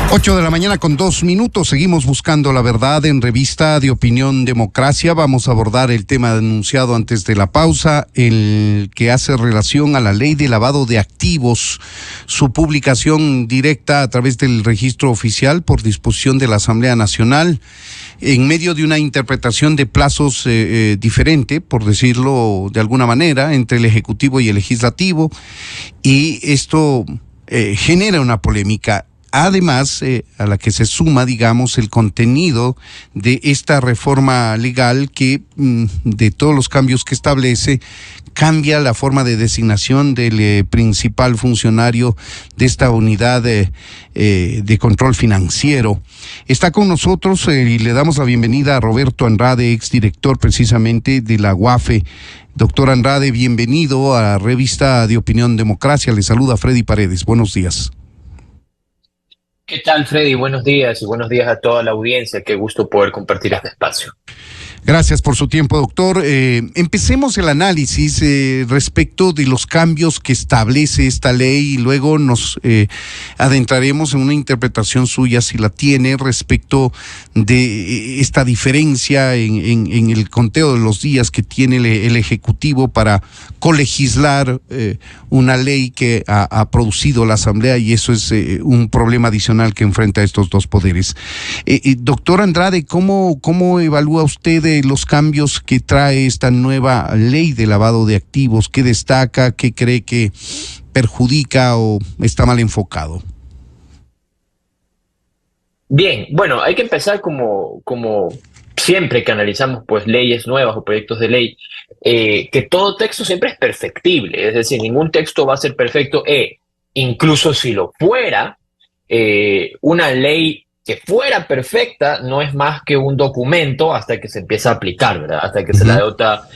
8 de la mañana con 2 minutos. Seguimos buscando la verdad en Revista de Opinión Democracia. Vamos a abordar el tema denunciado antes de la pausa, el que hace relación a la ley de lavado de activos, su publicación directa a través del registro oficial por disposición de la Asamblea Nacional, en medio de una interpretación de plazos diferente, por decirlo de alguna manera, entre el Ejecutivo y el Legislativo, y esto genera una polémica. Además, a la que se suma, digamos, el contenido de esta reforma legal que, de todos los cambios que establece, cambia la forma de designación del principal funcionario de esta unidad de control financiero. Está con nosotros y le damos la bienvenida a Roberto Andrade, exdirector precisamente de la UAFE. Doctor Andrade, bienvenido a Revista de Opinión Democracia. Le saluda Freddy Paredes. Buenos días. ¿Qué tal, Freddy? Buenos días y buenos días a toda la audiencia. Qué gusto poder compartir este espacio. Gracias por su tiempo, doctor. Empecemos el análisis respecto de los cambios que establece esta ley y luego nos adentraremos en una interpretación suya, si la tiene, respecto de esta diferencia en el conteo de los días que tiene el Ejecutivo para colegislar una ley que ha producido la Asamblea, y eso es un problema adicional que enfrenta estos dos poderes. Doctor Andrade, ¿cómo evalúa usted los cambios que trae esta nueva ley de lavado de activos? ¿Qué destaca? ¿Qué cree que perjudica o está mal enfocado? Bien, bueno, hay que empezar como siempre que analizamos pues leyes nuevas o proyectos de ley, que todo texto siempre es perfectible, es decir, ningún texto va a ser perfecto, incluso si lo fuera, una ley que fuera perfecta no es más que un documento hasta que se empieza a aplicar, ¿verdad? Hasta que se le dota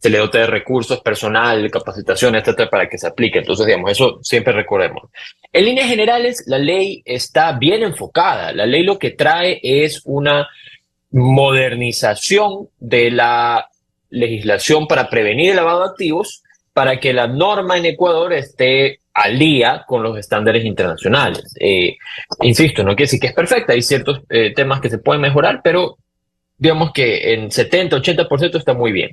de recursos, personal, capacitación, etcétera, para que se aplique. Entonces, digamos, eso siempre recordemos. En líneas generales, la ley está bien enfocada. La ley lo que trae es una modernización de la legislación para prevenir el lavado de activos, para que la norma en Ecuador esté al día con los estándares internacionales. Insisto, no quiere decir que es perfecta, hay ciertos temas que se pueden mejorar, pero digamos que en 70-80% está muy bien.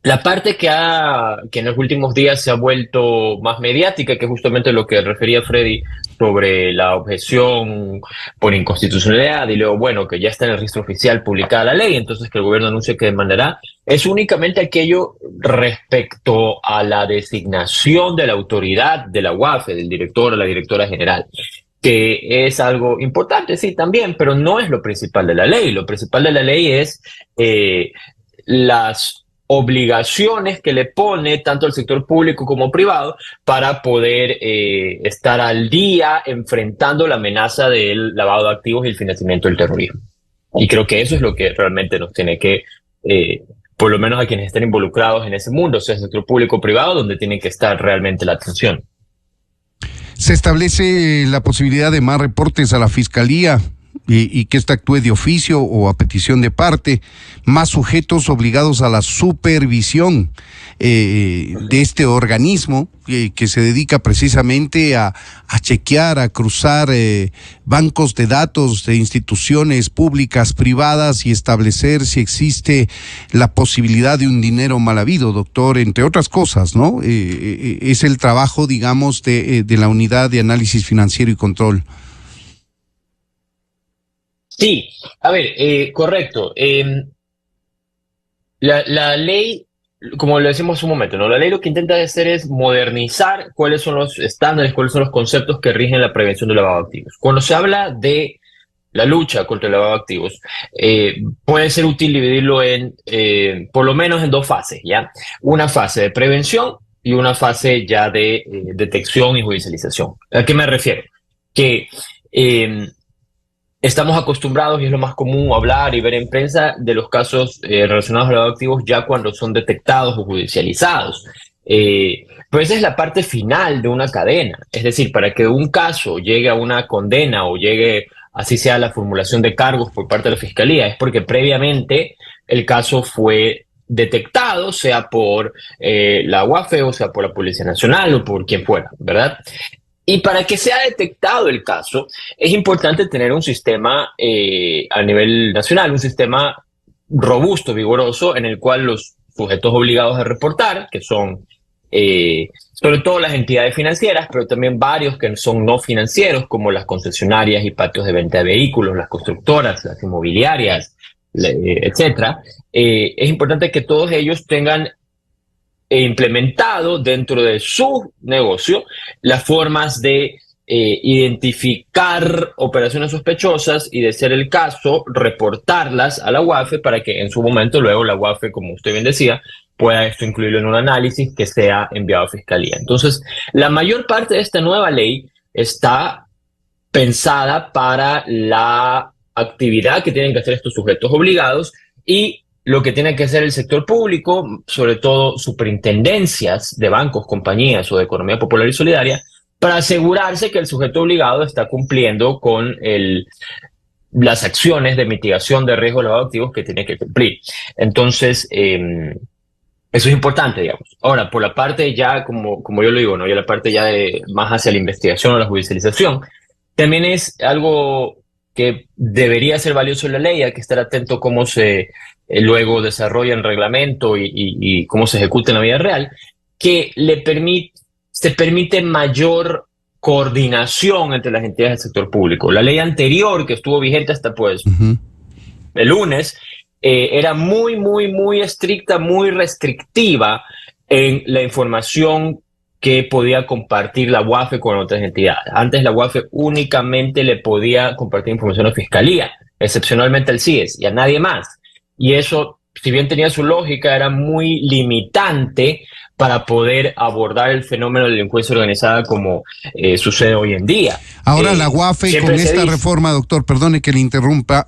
La parte que en los últimos días se ha vuelto más mediática, que es justamente lo que refería Freddy sobre la objeción por inconstitucionalidad, y luego, bueno, que ya está en el registro oficial publicada la ley, entonces que el gobierno anuncia que demandará, es únicamente aquello respecto a la designación de la autoridad de la UAFE, del director o la directora general, que es algo importante, sí, también, pero no es lo principal de la ley. Lo principal de la ley es las obligaciones que le pone tanto el sector público como privado para poder estar al día enfrentando la amenaza del lavado de activos y el financiamiento del terrorismo. Y creo que eso es lo que realmente nos tiene que, por lo menos a quienes estén involucrados en ese mundo, sea el sector público o privado, donde tiene que estar realmente la atención. Se establece la posibilidad de más reportes a la Fiscalía y que ésta actúe de oficio o a petición de parte, más sujetos obligados a la supervisión de este organismo que se dedica precisamente a chequear, a cruzar bancos de datos de instituciones públicas, privadas, y establecer si existe la posibilidad de un dinero mal habido, doctor, entre otras cosas, ¿no? Es el trabajo, digamos, de la Unidad de Análisis Financiero y Control. Sí, a ver, correcto. La ley, como lo decimos hace un momento, ¿no? La ley lo que intenta hacer es modernizar cuáles son los estándares, cuáles son los conceptos que rigen la prevención del lavado de activos. Cuando se habla de la lucha contra el lavado de activos, puede ser útil dividirlo en, por lo menos en dos fases, ¿ya? Una fase de prevención y una fase ya de detección y judicialización. ¿A qué me refiero? Que estamos acostumbrados, y es lo más común, hablar y ver en prensa de los casos relacionados al lavado de activos ya cuando son detectados o judicializados. Pero esa es la parte final de una cadena. Es decir, para que un caso llegue a una condena o llegue, así sea, la formulación de cargos por parte de la Fiscalía, es porque previamente el caso fue detectado, sea por la UAFE o sea por la Policía Nacional o por quien fuera, ¿verdad? Y para que sea detectado el caso, es importante tener un sistema a nivel nacional, un sistema robusto, vigoroso, en el cual los sujetos obligados a reportar, que son sobre todo las entidades financieras, pero también varios que son no financieros, como las concesionarias y patios de venta de vehículos, las constructoras, las inmobiliarias, etcétera. Es importante que todos ellos tengan implementado dentro de su negocio las formas de identificar operaciones sospechosas y, de ser el caso, reportarlas a la UAFE para que en su momento luego la UAFE, como usted bien decía, pueda esto incluirlo en un análisis que sea enviado a Fiscalía. Entonces, la mayor parte de esta nueva ley está pensada para la actividad que tienen que hacer estos sujetos obligados y lo que tiene que hacer el sector público, sobre todo superintendencias de bancos, compañías o de economía popular y solidaria, para asegurarse que el sujeto obligado está cumpliendo con las acciones de mitigación de riesgo de lavado de activos que tiene que cumplir. Entonces, eso es importante, digamos. Ahora, por la parte ya, como yo lo digo, ¿no? Ya la parte ya de más hacia la investigación o la judicialización, también es algo que debería ser valioso en la ley. Hay que estar atento cómo se luego desarrolla el reglamento y cómo se ejecuta en la vida real, que se permite mayor coordinación entre las entidades del sector público. La ley anterior, que estuvo vigente hasta el lunes, era muy estricta, muy restrictiva en la información que podía compartir la UAFE con otras entidades. Antes la UAFE únicamente le podía compartir información a Fiscalía, excepcionalmente al CIES y a nadie más. Y eso, si bien tenía su lógica, era muy limitante para poder abordar el fenómeno de delincuencia organizada como sucede hoy en día. Ahora la UAFE, con esta reforma, doctor, perdone que le interrumpa,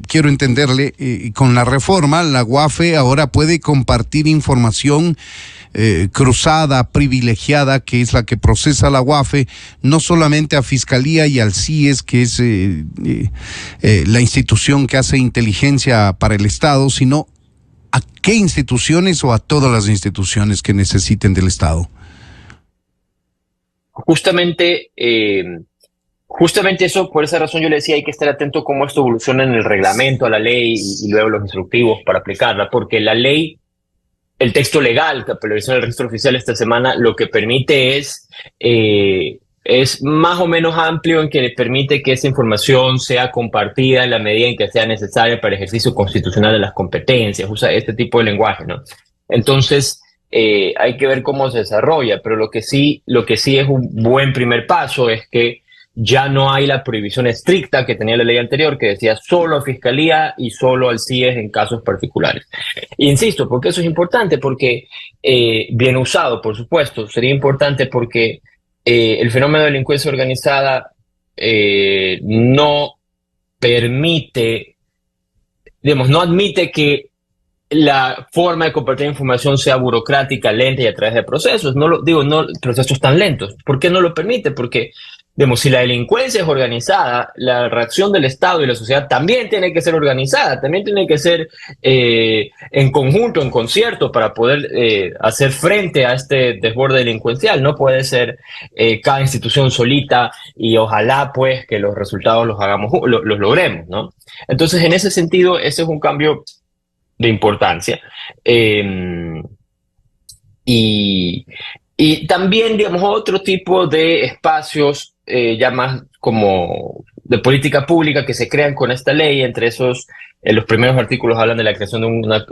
quiero entenderle, con la reforma, la UAFE ahora puede compartir información cruzada, privilegiada, que es la que procesa la UAFE, no solamente a Fiscalía y al CIES, que es la institución que hace inteligencia para el Estado, sino a qué instituciones o a todas las instituciones que necesiten del Estado. Justamente eso, por esa razón yo le decía, hay que estar atento cómo esto evoluciona en el reglamento, a la ley y luego los instructivos para aplicarla, porque la ley, el texto legal que apareció en el registro oficial esta semana, lo que permite es más o menos amplio, en que le permite que esa información sea compartida en la medida en que sea necesaria para el ejercicio constitucional de las competencias. Usa este tipo de lenguaje, ¿no? Entonces, hay que ver cómo se desarrolla, pero lo que sí es un buen primer paso es que ya no hay la prohibición estricta que tenía la ley anterior, que decía solo a Fiscalía y solo al CIES en casos particulares. Insisto, porque eso es importante, porque bien usado, por supuesto, sería importante porque el fenómeno de delincuencia organizada no permite, digamos, no admite que la forma de compartir información sea burocrática, lenta y a través de procesos. No procesos tan lentos. ¿Por qué no lo permite? Porque, digamos, si la delincuencia es organizada, la reacción del Estado y la sociedad también tiene que ser organizada, también tiene que ser en conjunto, en concierto, para poder hacer frente a este desborde delincuencial. No puede ser cada institución solita y ojalá pues que los resultados los logremos, ¿no? Entonces, en ese sentido, ese es un cambio de importancia. Y también, digamos, otro tipo de espacios ya más como de política pública que se crean con esta ley. Entre esos, los primeros artículos hablan de la creación de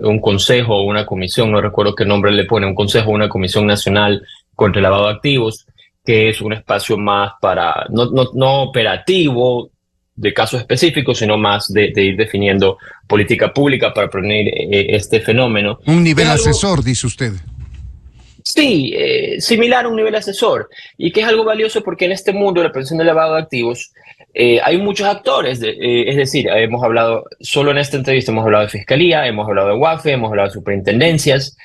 un consejo o una comisión, no recuerdo qué nombre le pone, un consejo o una comisión nacional contra el lavado de activos, que es un espacio más para, no operativo, de casos específicos, sino más de ir definiendo política pública para prevenir este fenómeno. Un nivel asesor, dice usted. Sí, similar a un nivel asesor, y que es algo valioso porque en este mundo de la prevención del lavado de activos hay muchos actores, es decir, hemos hablado, solo en esta entrevista hemos hablado de Fiscalía, hemos hablado de UAFE, hemos hablado de superintendencias,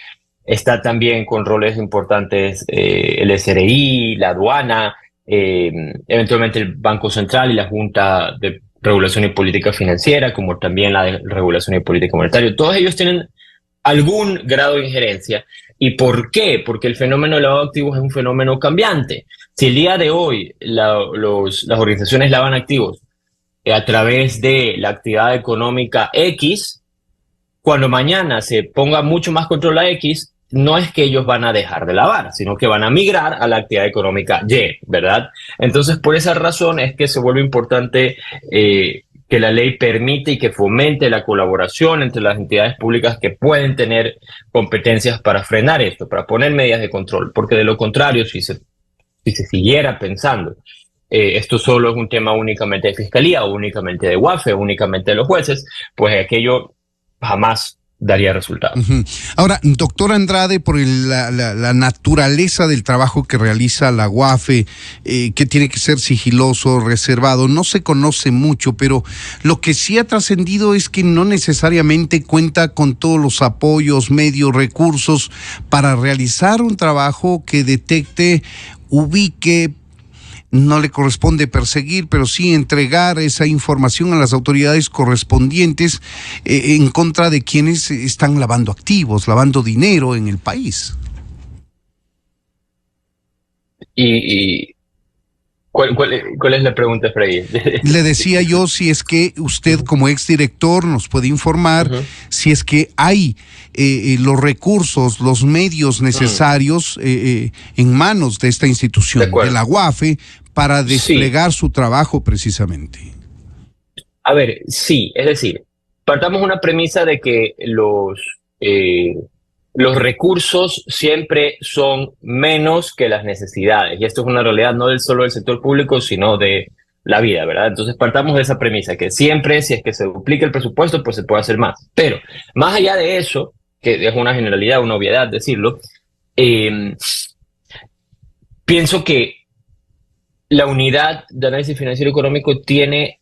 está también con roles importantes el SRI, la aduana, eventualmente el Banco Central y la Junta de Regulación y Política Financiera, como también la de Regulación y Política Monetaria. Todos ellos tienen algún grado de injerencia. ¿Y por qué? Porque el fenómeno de lavado de activos es un fenómeno cambiante. Si el día de hoy las organizaciones lavan activos a través de la actividad económica X, cuando mañana se ponga mucho más control a X, no es que ellos van a dejar de lavar, sino que van a migrar a la actividad económica Y, ¿verdad? Entonces, por esa razón es que se vuelve importante que la ley permite y que fomente la colaboración entre las entidades públicas que pueden tener competencias para frenar esto, para poner medidas de control, porque de lo contrario, si se siguiera pensando esto solo es un tema únicamente de fiscalía, o únicamente de UAFE, o únicamente de los jueces, pues aquello jamás daría resultados. Ahora, doctor Andrade, por la naturaleza del trabajo que realiza la UAFE, que tiene que ser sigiloso, reservado, no se conoce mucho, pero lo que sí ha trascendido es que no necesariamente cuenta con todos los apoyos, medios, recursos para realizar un trabajo que detecte, ubique, no le corresponde perseguir, pero sí entregar esa información a las autoridades correspondientes en contra de quienes están lavando activos, lavando dinero en el país. Y ¿cuál es la pregunta, Freddy? Le decía yo si es que usted como exdirector nos puede informar si es que hay los recursos, los medios necesarios en manos de esta institución, de la UAFE, para desplegar su trabajo precisamente. A ver, sí, es decir, partamos una premisa de que los recursos siempre son menos que las necesidades. Y esto es una realidad no solo del sector público, sino de la vida, ¿verdad? Entonces partamos de esa premisa, que siempre, si es que se duplica el presupuesto, pues se puede hacer más. Pero más allá de eso, que es una generalidad, una obviedad decirlo, pienso que la unidad de análisis financiero económico ¿qué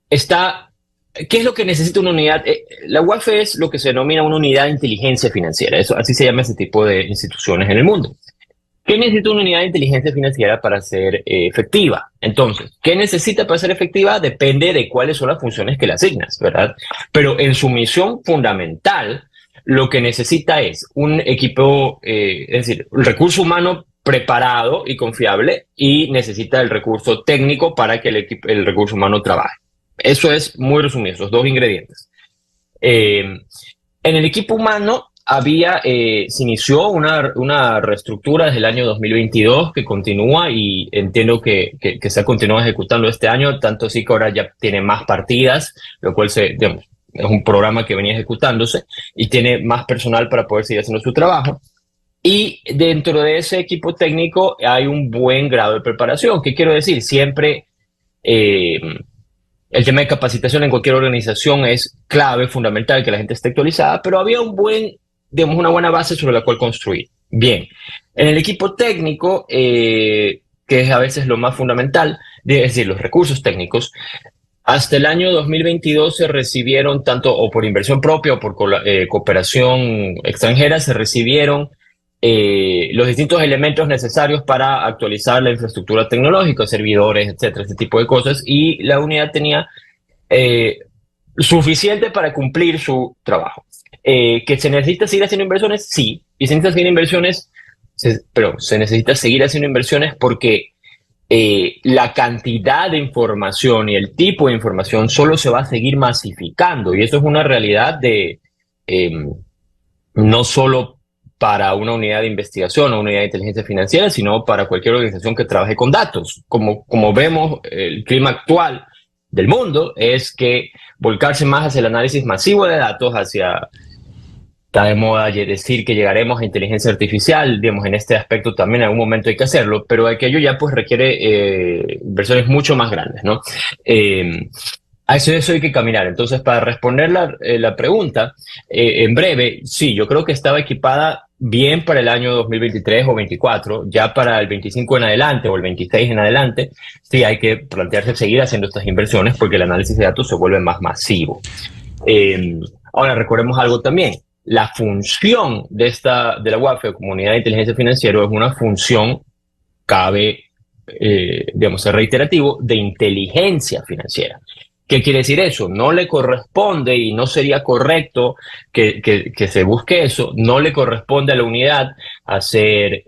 es lo que necesita una unidad? La UAFE es lo que se denomina una unidad de inteligencia financiera. Así se llama ese tipo de instituciones en el mundo. ¿Qué necesita una unidad de inteligencia financiera para ser efectiva? Entonces, ¿qué necesita para ser efectiva? Depende de cuáles son las funciones que le asignas, ¿verdad? Pero en su misión fundamental, lo que necesita es un equipo, es decir, un recurso humano preparado y confiable, y necesita el recurso técnico para que el recurso humano trabaje. Eso es muy resumido, esos dos ingredientes. En el equipo humano se inició una reestructura desde el año 2022 que continúa, y entiendo que se ha continuado ejecutando este año, tanto así que ahora ya tiene más partidas, lo cual digamos, es un programa que venía ejecutándose y tiene más personal para poder seguir haciendo su trabajo. Y dentro de ese equipo técnico hay un buen grado de preparación. ¿Qué quiero decir? Siempre el tema de capacitación en cualquier organización es clave, fundamental, que la gente esté actualizada, pero había una buena base sobre la cual construir. Bien, en el equipo técnico, que es a veces lo más fundamental, es decir, los recursos técnicos, hasta el año 2022 se recibieron, tanto o por inversión propia o por cooperación extranjera, se recibieron los distintos elementos necesarios para actualizar la infraestructura tecnológica, servidores, etcétera, este tipo de cosas, y la unidad tenía suficiente para cumplir su trabajo. ¿Que se necesita seguir haciendo inversiones? Sí, y se necesita seguir inversiones, pero se necesita seguir haciendo inversiones porque la cantidad de información y el tipo de información solo se va a seguir masificando, y eso es una realidad no solo para una unidad de investigación o una unidad de inteligencia financiera, sino para cualquier organización que trabaje con datos. Como vemos, el clima actual del mundo es que volcarse más hacia el análisis masivo de datos, está de moda decir que llegaremos a inteligencia artificial, digamos, en este aspecto también en algún momento hay que hacerlo, pero aquello ya pues requiere inversiones mucho más grandes, ¿no? A eso hay que caminar. Entonces, para responder la pregunta, en breve, sí, yo creo que estaba equipada bien para el año 2023 o 2024, ya para el 25 en adelante o el 26 en adelante, sí hay que plantearse seguir haciendo estas inversiones porque el análisis de datos se vuelve más masivo. Ahora, recordemos algo también. La función de la UAFE, Comunidad de Inteligencia Financiera, es una función, cabe, digamos, ser reiterativo, de inteligencia financiera. ¿Qué quiere decir eso? No le corresponde y no sería correcto que se busque eso. No le corresponde a la unidad hacer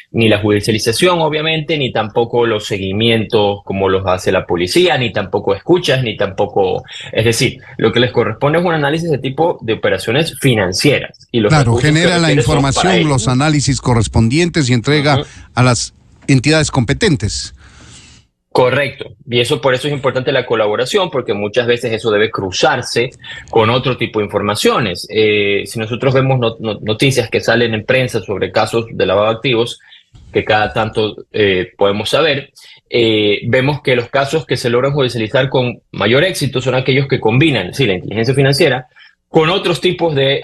ni la judicialización, obviamente, ni tampoco los seguimientos como los hace la policía, ni tampoco escuchas, ni tampoco... Es decir, lo que les corresponde es un análisis de tipo de operaciones financieras. Y los Claro, recursos que genera la requiere son para información, ello, los ¿no? análisis correspondientes y entrega a las entidades competentes. Correcto. Y eso por eso es importante la colaboración, porque muchas veces eso debe cruzarse con otro tipo de informaciones. Si nosotros vemos noticias que salen en prensa sobre casos de lavado de activos, que cada tanto podemos saber, vemos que los casos que se logran judicializar con mayor éxito son aquellos que combinan, sí, la inteligencia financiera con otros tipos de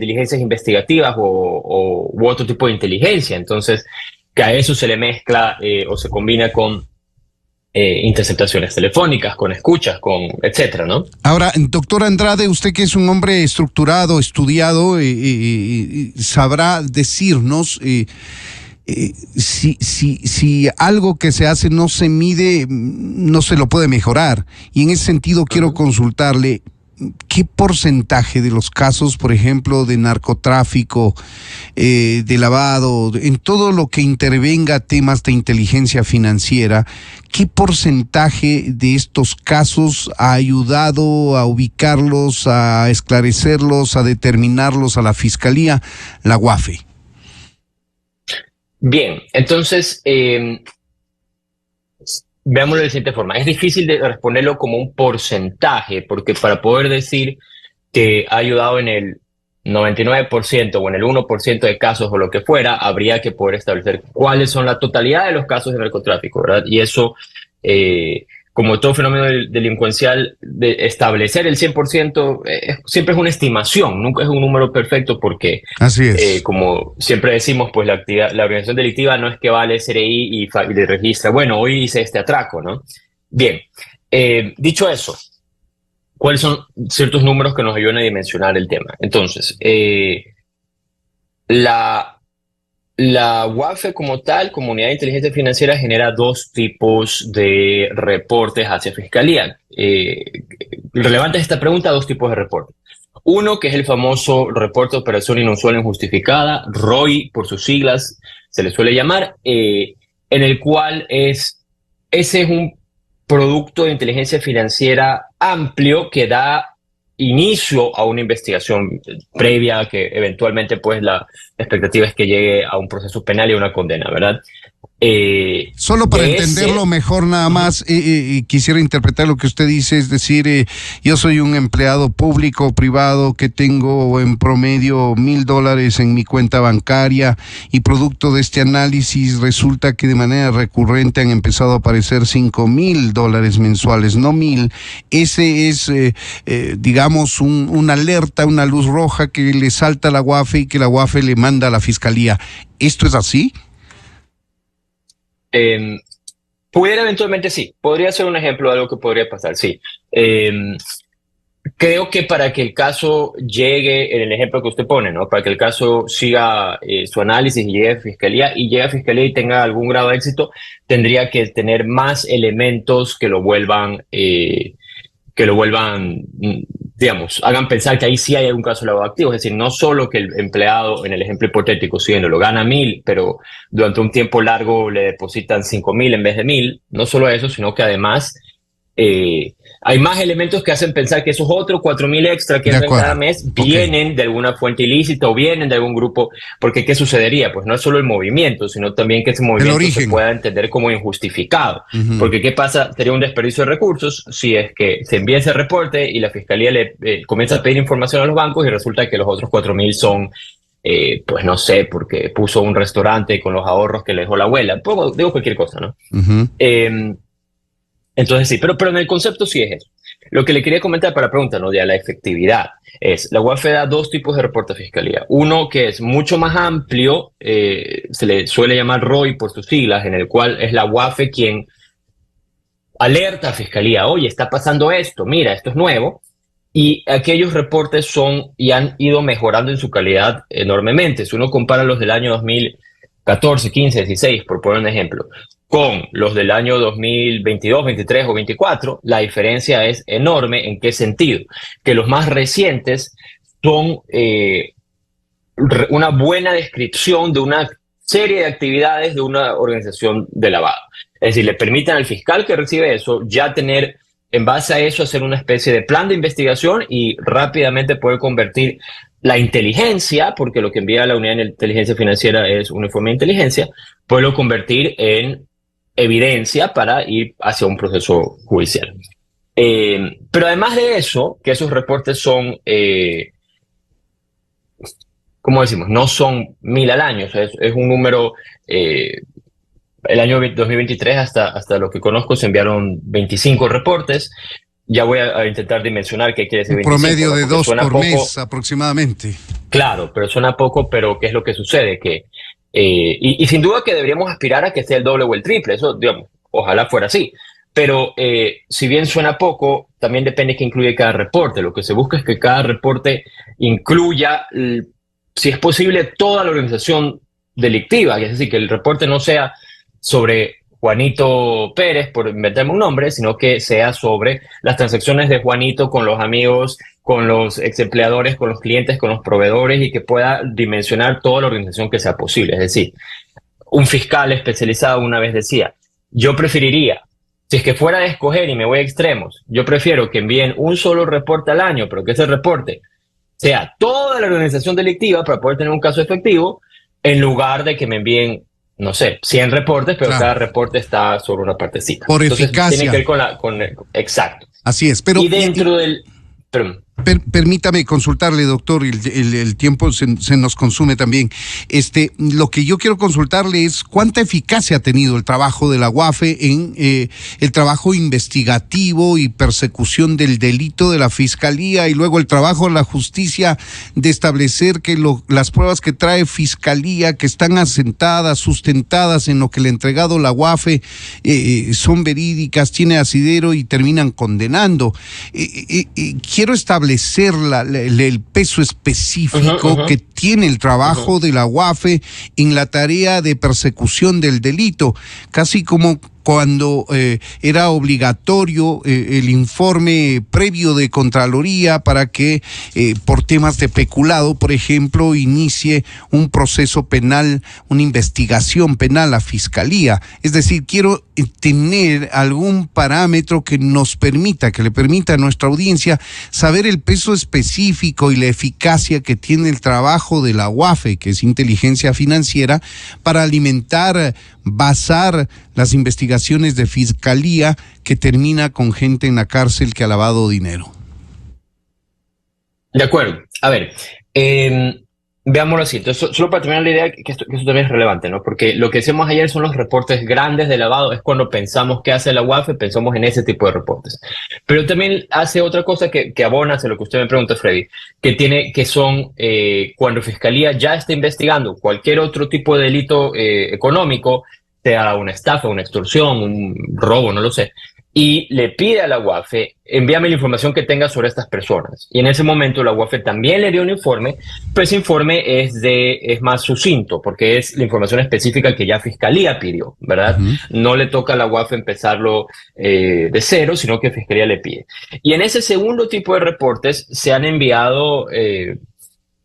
diligencias investigativas u otro tipo de inteligencia. Entonces, que a eso se le mezcla o se combina con interceptaciones telefónicas, con escuchas, con etcétera, ¿no? Ahora, doctor Andrade, usted que es un hombre estructurado, estudiado, sabrá decirnos si algo que se hace no se mide, no se lo puede mejorar. Y en ese sentido quiero consultarle, ¿qué porcentaje de los casos, por ejemplo, de narcotráfico, de lavado, en todo lo que intervenga temas de inteligencia financiera, qué porcentaje de estos casos ha ayudado a ubicarlos, a esclarecerlos, a determinarlos a la Fiscalía, la UAFE? Bien, entonces, veámoslo de la siguiente forma. Es difícil de responderlo como un porcentaje, porque para poder decir que ha ayudado en el 99% o en el 1% de casos o lo que fuera, habría que poder establecer cuáles son la totalidad de los casos de narcotráfico, ¿verdad? Y eso, como todo fenómeno delincuencial, de establecer el 100% siempre es una estimación, nunca es un número perfecto porque, Así es. como siempre decimos, pues la organización delictiva no es que va al SRI y le registra, bueno, hoy hice este atraco, ¿no? Bien, dicho eso, ¿cuáles son ciertos números que nos ayudan a dimensionar el tema? Entonces, la UAFE como tal, Comunidad de Inteligencia Financiera, genera dos tipos de reportes hacia Fiscalía. Relevante es esta pregunta, dos tipos de reportes. Uno, que es el famoso reporte de operación inusual e injustificada, ROI por sus siglas, se le suele llamar, en el cual ese es un producto de inteligencia financiera amplio que da inicio a una investigación previa que eventualmente pues la expectativa es que llegue a un proceso penal y a una condena, ¿verdad? Solo para entenderlo mejor nada más, quisiera interpretar lo que usted dice, es decir, yo soy un empleado público o privado que tengo en promedio $1,000 en mi cuenta bancaria y producto de este análisis resulta que de manera recurrente han empezado a aparecer $5,000 mensuales, no 1,000. Ese es, digamos, una alerta, una luz roja que le salta a la UAFE y que la UAFE le manda a la Fiscalía. ¿Esto es así? Pudiera eventualmente sí, podría ser un ejemplo de algo que podría pasar, sí. Creo que para que el caso llegue, en el ejemplo que usted pone, ¿no? Para que el caso siga su análisis y llegue a fiscalía y tenga algún grado de éxito, tendría que tener más elementos que lo vuelvan, digamos, hagan pensar que ahí sí hay algún caso de lavado de activos. Es decir, no solo que el empleado, en el ejemplo hipotético, lo gana 1,000, pero durante un tiempo largo le depositan 5,000 en vez de 1,000. No solo eso, sino que además hay más elementos que hacen pensar que esos otros 4,000 extra que entran cada mes vienen de alguna fuente ilícita o vienen de algún grupo. Porque ¿qué sucedería? Pues no es solo el movimiento, sino también que ese movimiento se pueda entender como injustificado. Porque ¿qué pasa? Sería un desperdicio de recursos si es que se envía ese reporte y la fiscalía le comienza a pedir información a los bancos y resulta que los otros 4,000 son pues no sé, porque puso un restaurante con los ahorros que le dejó la abuela. Digo cualquier cosa, ¿no? Entonces sí, pero en el concepto sí es eso. Lo que le quería comentar para la pregunta, ¿no? De la efectividad es, la UAFE da dos tipos de reporte a fiscalía. Uno que es mucho más amplio, se le suele llamar ROI por sus siglas, en el cual es la UAFE quien alerta a fiscalía, oye, está pasando esto, mira, esto es nuevo. Y aquellos reportes son y han ido mejorando en su calidad enormemente. Si uno compara los del año 2000 14, 15, 16, por poner un ejemplo, con los del año 2022, 23 o 24, la diferencia es enorme. ¿En qué sentido? Que los más recientes son una buena descripción de una serie de actividades de una organización de lavado. Es decir, le permiten al fiscal que recibe eso ya tener, en base a eso, hacer una especie de plan de investigación y rápidamente poder convertir la inteligencia, porque lo que envía la unidad de inteligencia financiera es un informe de inteligencia, poderlo convertir en evidencia para ir hacia un proceso judicial. Pero además de eso, que esos reportes son, ¿cómo decimos? No son 1000 al año, o sea, es un número, el año 2023 hasta lo que conozco se enviaron 25 reportes. Ya voy a intentar dimensionar qué quiere decir Un 25. promedio de 2 por poco, mes aproximadamente. Claro, pero suena poco, pero ¿qué es lo que sucede? Que, y sin duda que deberíamos aspirar a que sea el doble o el triple, eso, digamos, ojalá fuera así. Pero si bien suena poco, también depende qué incluye cada reporte. Lo que se busca es que cada reporte incluya, si es posible, toda la organización delictiva, es decir, que el reporte no sea sobre Juanito Pérez, por inventarme un nombre, sino que sea sobre las transacciones de Juanito con los amigos, con los ex empleadores, con los clientes, con los proveedores, y que pueda dimensionar toda la organización que sea posible. Es decir, un fiscal especializado una vez decía, yo preferiría, si es que fuera de escoger y me voy a extremos, yo prefiero que envíen un solo reporte al año, pero que ese reporte sea toda la organización delictiva para poder tener un caso efectivo, en lugar de que me envíen, no sé, 100 reportes, pero Claro. cada reporte está sobre una partecita. Por Entonces, eficacia. tiene que ver exacto. Así es, pero... Y dentro del... Perdón. Permítame consultarle, doctor, el tiempo se nos consume también. Lo que yo quiero consultarle es cuánta eficacia ha tenido el trabajo de la UAFE en el trabajo investigativo y persecución del delito de la Fiscalía, y luego el trabajo de la justicia de establecer que las pruebas que trae Fiscalía, que están asentadas, sustentadas en lo que le ha entregado la UAFE, son verídicas, tiene asidero y terminan condenando. Quiero establecer el peso específico que tiene el trabajo de la UAFE en la tarea de persecución del delito, casi como cuando era obligatorio el informe previo de Contraloría para que por temas de peculado, por ejemplo, inicie un proceso penal, una investigación penal a Fiscalía. Es decir, quiero tener algún parámetro que nos permita, que le permita a nuestra audiencia saber el peso específico y la eficacia que tiene el trabajo de la UAFE, que es inteligencia financiera, para alimentar, basar las investigaciones de Fiscalía que termina con gente en la cárcel que ha lavado dinero. De acuerdo. A ver, veámoslo así. Entonces, solo para terminar la idea, que esto también es relevante, ¿no? Porque lo que decíamos ayer son los reportes grandes de lavado. Es cuando pensamos qué hace la UAFE, pensamos en ese tipo de reportes. Pero también hace otra cosa que abona hacia lo que usted me pregunta, Freddy, que son cuando Fiscalía ya está investigando cualquier otro tipo de delito económico, sea una estafa, una extorsión, un robo, no lo sé, y le pide a la UAFE, envíame la información que tenga sobre estas personas. Y en ese momento la UAFE también le dio un informe, pero ese informe es más sucinto, porque es la información específica que ya Fiscalía pidió, ¿verdad? No le toca a la UAFE empezarlo de cero, sino que Fiscalía le pide. Y en ese segundo tipo de reportes se han enviado...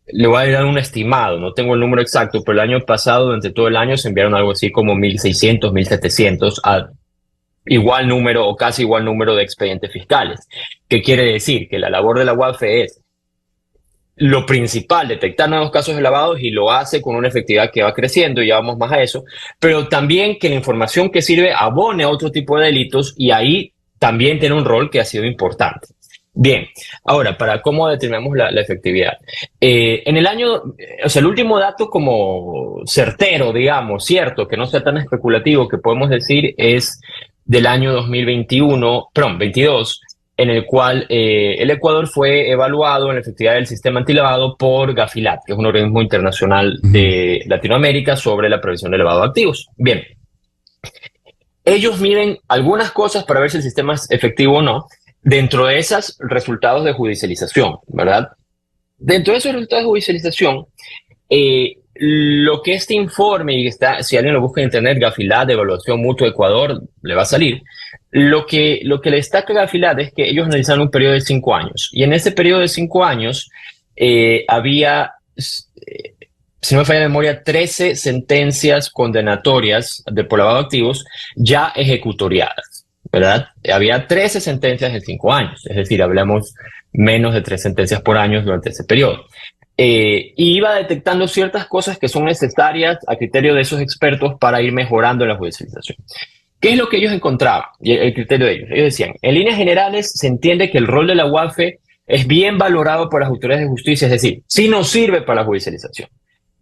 le voy a dar un estimado, no tengo el número exacto, pero el año pasado, durante todo el año, se enviaron algo así como 1.600, 1.700 a igual número o casi igual número de expedientes fiscales. ¿Qué quiere decir? Que la labor de la UAFE es lo principal, detectar nuevos casos de lavados, y lo hace con una efectividad que va creciendo, y ya vamos más a eso, pero también que la información que sirve abone a otro tipo de delitos, y ahí también tiene un rol que ha sido importante. Bien, ahora, para cómo determinamos la efectividad. En el año, o sea, el último dato como certero, digamos, cierto, que no sea tan especulativo, que podemos decir es del año 22, en el cual el Ecuador fue evaluado en la efectividad del sistema antilavado por Gafilat, que es un organismo internacional de Latinoamérica sobre la prevención del lavado de activos. Bien, ellos miden algunas cosas para ver si el sistema es efectivo o no. Dentro de esos resultados de judicialización, ¿verdad? Dentro de esos resultados de judicialización, lo que este informe, y está, si alguien lo busca en internet, Gafilat, de Evaluación Mutua Ecuador, le va a salir. Lo que le destaca a Gafilat es que ellos analizaron un periodo de 5 años. Y en ese periodo de 5 años había, si no me falla la memoria, 13 sentencias condenatorias por lavado de activos ya ejecutoriadas, ¿verdad? Había 13 sentencias en 5 años, es decir, hablamos menos de 3 sentencias por año durante ese periodo. Y iba detectando ciertas cosas que son necesarias a criterio de esos expertos para ir mejorando la judicialización. ¿Qué es lo que ellos encontraban? Y el criterio de ellos. Ellos decían, en líneas generales se entiende que el rol de la UAFE es bien valorado por las autoridades de justicia, es decir, sí nos sirve para la judicialización.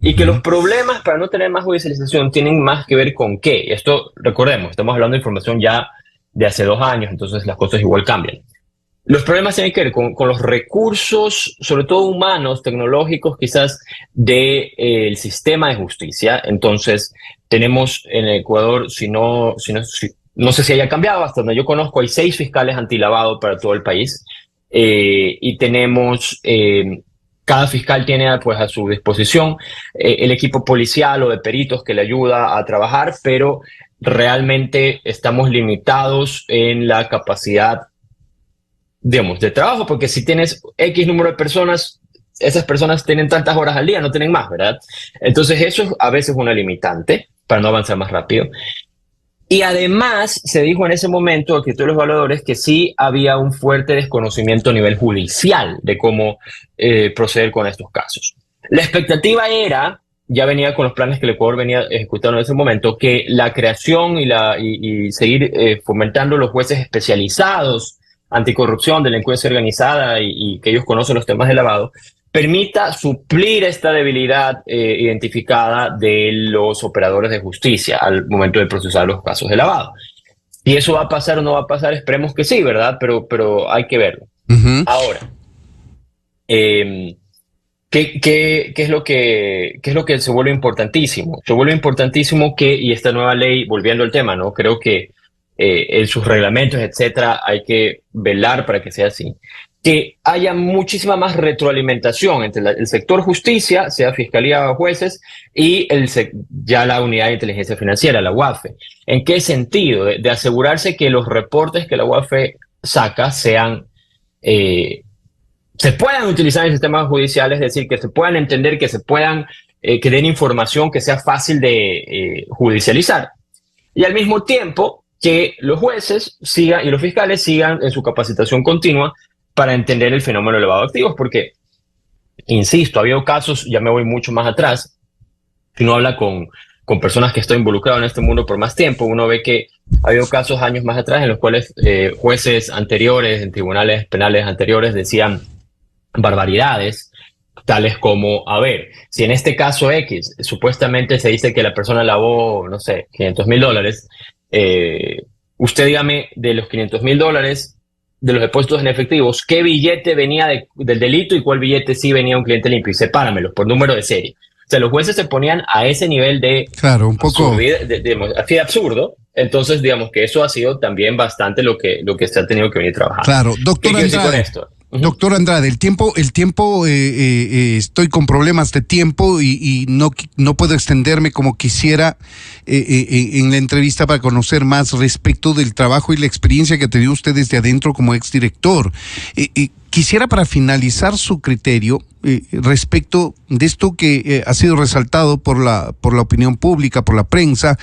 Y que los problemas para no tener más judicialización tienen más que ver con qué. Esto, recordemos, estamos hablando de información ya de hace 2 años, entonces las cosas igual cambian. Los problemas tienen que ver con los recursos, sobre todo humanos, tecnológicos, quizás, del sistema de justicia. Entonces, tenemos en Ecuador, no sé si haya cambiado, hasta donde yo conozco, hay 6 fiscales antilavado para todo el país. Y tenemos, cada fiscal tiene pues a su disposición el equipo policial o de peritos que le ayuda a trabajar, pero realmente estamos limitados en la capacidad, digamos, de trabajo, porque si tienes X número de personas, esas personas tienen tantas horas al día, no tienen más, ¿verdad? Entonces eso es a veces una limitante para no avanzar más rápido. Y además se dijo en ese momento, aquí todos los evaluadores, que sí había un fuerte desconocimiento a nivel judicial de cómo proceder con estos casos. La expectativa era, ya venía con los planes que el Ecuador venía ejecutando en ese momento, que la creación y seguir fomentando los jueces especializados anticorrupción, delincuencia organizada y que ellos conocen los temas de lavado, permita suplir esta debilidad identificada de los operadores de justicia al momento de procesar los casos de lavado. Si eso va a pasar o no va a pasar, esperemos que sí, ¿verdad? Pero hay que verlo. Ahora, ¿qué es lo que se vuelve importantísimo? Se vuelve importantísimo que, y esta nueva ley, volviendo al tema, ¿no? Creo que en sus reglamentos, etcétera, hay que velar para que sea así, que haya muchísima más retroalimentación entre el sector justicia, sea fiscalía o jueces, y ya la unidad de inteligencia financiera, la UAFE. ¿En qué sentido? De asegurarse que los reportes que la UAFE saca se puedan utilizar en sistemas judiciales, es decir, que se puedan entender, que se puedan, que den información que sea fácil de judicializar. Y al mismo tiempo, que los jueces sigan y los fiscales sigan en su capacitación continua para entender el fenómeno de lavado de activos, porque, insisto, ha habido casos, ya me voy mucho más atrás, si uno habla con personas que están involucradas en este mundo por más tiempo, uno ve que ha habido casos años más atrás en los cuales jueces anteriores, en tribunales penales anteriores, decían barbaridades, tales como, a ver, si en este caso X supuestamente se dice que la persona lavó, no sé, $500,000, usted dígame de los $500,000 de los depósitos en efectivos, ¿qué billete venía del delito y cuál billete sí venía un cliente limpio? Y sepáramelos por número de serie. O sea, los jueces se ponían a ese nivel de... Claro, un poco... así de absurdo. Entonces, digamos que eso ha sido también bastante lo que se ha tenido que venir trabajando. Claro, doctor Andrade. Doctor Andrade, el tiempo, estoy con problemas de tiempo y no puedo extenderme como quisiera en la entrevista para conocer más respecto del trabajo y la experiencia que ha tenido usted desde adentro como exdirector. Quisiera, para finalizar, su criterio respecto de esto que ha sido resaltado por la opinión pública, por la prensa,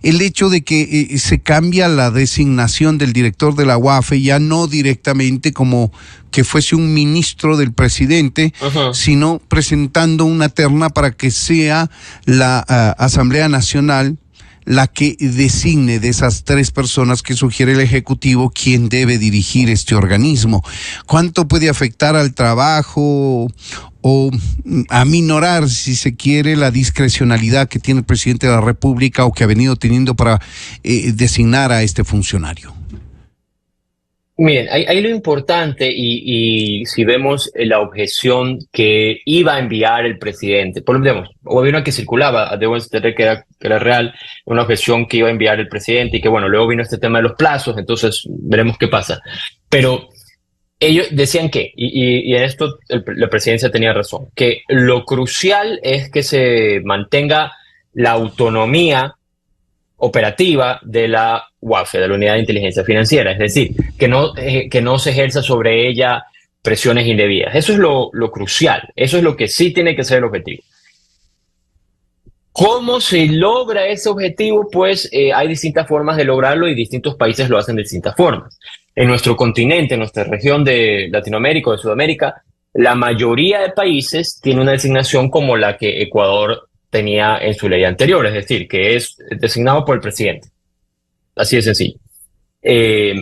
el hecho de que se cambia la designación del director de la UAFE, ya no directamente como que fuese un ministro del presidente, sino presentando una terna para que sea la Asamblea Nacional la que designe de esas 3 personas que sugiere el Ejecutivo quién debe dirigir este organismo. ¿Cuánto puede afectar al trabajo o aminorar, si se quiere, la discrecionalidad que tiene el presidente de la República o que ha venido teniendo para designar a este funcionario? Miren, ahí lo importante, y si vemos la objeción que iba a enviar el presidente, por lo menos, o había una que circulaba, debo entender que era real, una objeción que iba a enviar el presidente y que, bueno, luego vino este tema de los plazos, entonces veremos qué pasa. Pero Ellos decían que, y en esto la presidencia tenía razón, que lo crucial es que se mantenga la autonomía operativa de la UAFE, de la Unidad de Inteligencia Financiera, es decir, que no se ejerza sobre ella presiones indebidas. Eso es lo crucial, eso es lo que sí tiene que ser el objetivo. ¿Cómo se logra ese objetivo? Pues hay distintas formas de lograrlo y distintos países lo hacen de distintas formas. En nuestro continente, en nuestra región de Latinoamérica o de Sudamérica, la mayoría de países tiene una designación como la que Ecuador tenía en su ley anterior, es decir, que es designado por el presidente. Así de sencillo.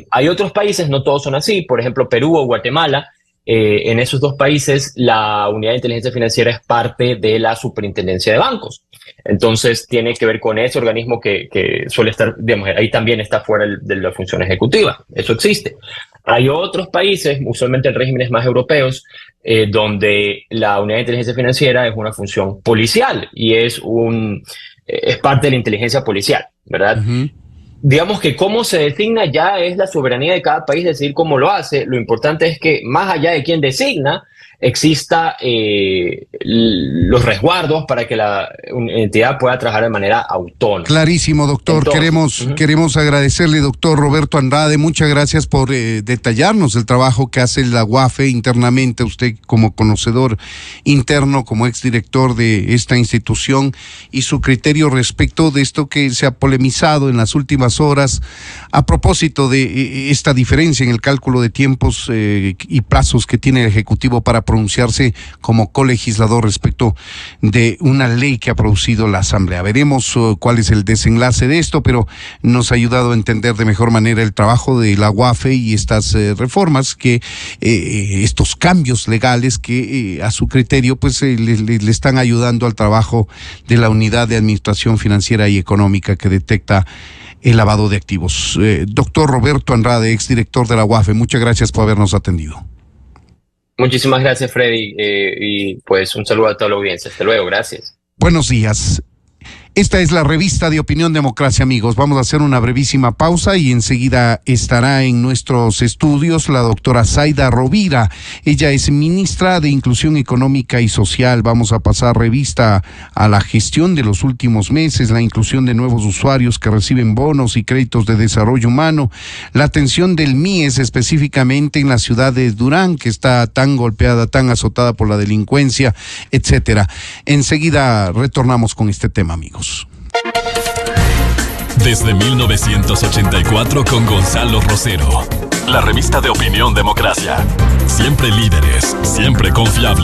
Hay otros países, no todos son así, por ejemplo Perú o Guatemala. En esos dos países la Unidad de Inteligencia Financiera es parte de la Superintendencia de Bancos. Entonces tiene que ver con ese organismo que suele estar, digamos, ahí también está fuera de la función ejecutiva. Eso existe. Hay otros países, usualmente en regímenes más europeos, donde la Unidad de Inteligencia Financiera es una función policial y es parte de la inteligencia policial, ¿verdad? Uh-huh. Digamos que cómo se designa ya es la soberanía de cada país decidir cómo lo hace. Lo importante es que más allá de quién designa, exista los resguardos para que la entidad pueda trabajar de manera autónoma. Clarísimo, doctor. Entonces, queremos agradecerle, doctor Roberto Andrade. Muchas gracias por detallarnos el trabajo que hace la UAFE internamente. Usted como conocedor interno, como exdirector de esta institución, y su criterio respecto de esto que se ha polemizado en las últimas horas a propósito de esta diferencia en el cálculo de tiempos y plazos que tiene el Ejecutivo para pronunciarse como colegislador respecto de una ley que ha producido la Asamblea. Veremos cuál es el desenlace de esto, pero nos ha ayudado a entender de mejor manera el trabajo de la UAFE y estas reformas, estos cambios legales que a su criterio pues le están ayudando al trabajo de la Unidad de Administración Financiera y Económica que detecta el lavado de activos. Doctor Roberto Andrade, exdirector de la UAFE, muchas gracias por habernos atendido. Muchísimas gracias, Freddy, y pues un saludo a toda la audiencia. Hasta luego, gracias. Buenos días. Esta es la revista de Opinión Democracia, amigos. Vamos a hacer una brevísima pausa y enseguida estará en nuestros estudios la doctora Zaida Rovira. Ella es ministra de Inclusión Económica y Social. Vamos a pasar revista a la gestión de los últimos meses, la inclusión de nuevos usuarios que reciben bonos y créditos de desarrollo humano, la atención del MIES específicamente en la ciudad de Durán, que está tan golpeada, tan azotada por la delincuencia, etcétera. Enseguida retornamos con este tema, amigos. Desde 1984 con Gonzalo Rosero. La revista de Opinión Democracia. Siempre líderes, siempre confiables.